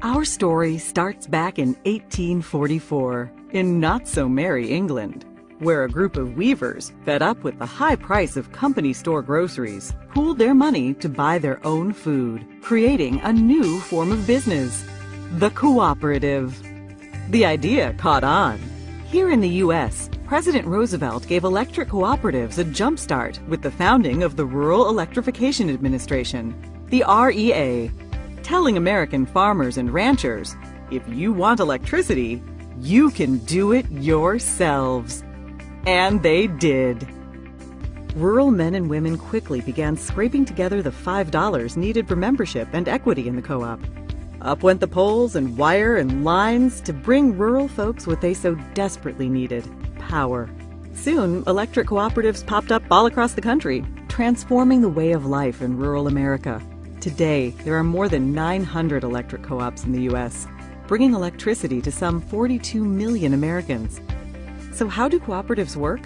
Our story starts back in 1844 in not-so-merry England, where a group of weavers, fed up with the high price of company store groceries, pooled their money to buy their own food, creating a new form of business, the cooperative. The idea caught on. Here in the U.S., President Roosevelt gave electric cooperatives a jump-start with the founding of the Rural Electrification Administration, the REA, telling American farmers and ranchers, if you want electricity, you can do it yourselves. And they did. Rural men and women quickly began scraping together the $5 needed for membership and equity in the co-op. Up went the poles and wire and lines to bring rural folks what they so desperately needed: power. Soon, electric cooperatives popped up all across the country, transforming the way of life in rural America. Today, there are more than 900 electric co-ops in the U.S., bringing electricity to some 42 million Americans. So how do cooperatives work?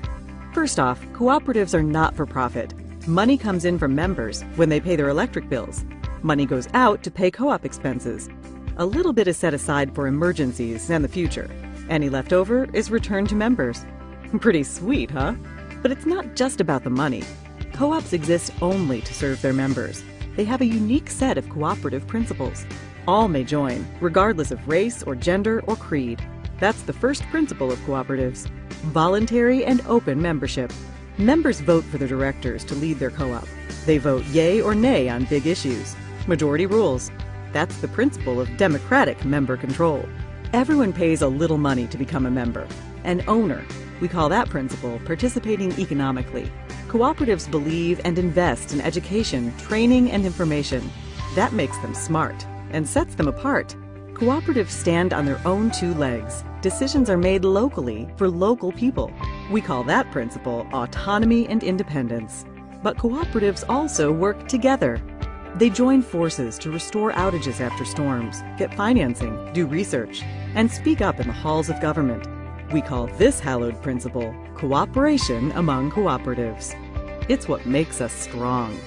First off, cooperatives are not for profit. Money comes in from members when they pay their electric bills. Money goes out to pay co-op expenses. A little bit is set aside for emergencies and the future. Any leftover is returned to members. Pretty sweet, huh? But it's not just about the money. Co-ops exist only to serve their members. They have a unique set of cooperative principles. All may join, regardless of race or gender or creed. That's the first principle of cooperatives: voluntary and open membership. Members vote for the directors to lead their co-op. They vote yay or nay on big issues. Majority rules. That's the principle of democratic member control. Everyone pays a little money to become a member. An owner. We call that principle participating economically. Cooperatives believe and invest in education, training, and information. That makes them smart and sets them apart. Cooperatives stand on their own two legs. Decisions are made locally for local people. We call that principle autonomy and independence. But cooperatives also work together. They join forces to restore outages after storms, get financing, do research, and speak up in the halls of government. We call this hallowed principle cooperation among cooperatives. It's what makes us strong.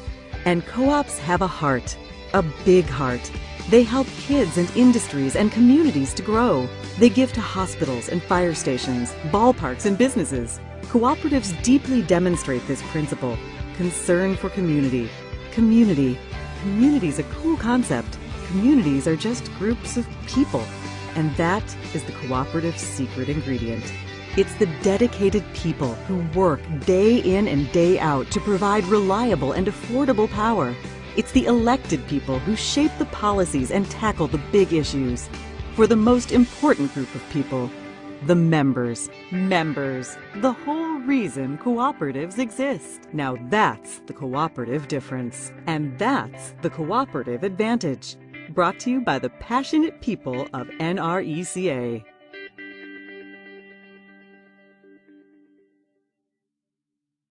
And co-ops have a heart, a big heart. They help kids and industries and communities to grow. They give to hospitals and fire stations, ballparks and businesses. Cooperatives deeply demonstrate this principle: concern for community. Community's a cool concept. Communities are just groups of people. And that is the cooperative's secret ingredient. It's the dedicated people who work day in and day out to provide reliable and affordable power. It's the elected people who shape the policies and tackle the big issues. For the most important group of people, the members. Members, the whole reason cooperatives exist. Now that's the cooperative difference. And that's the cooperative advantage. Brought to you by the passionate people of NRECA.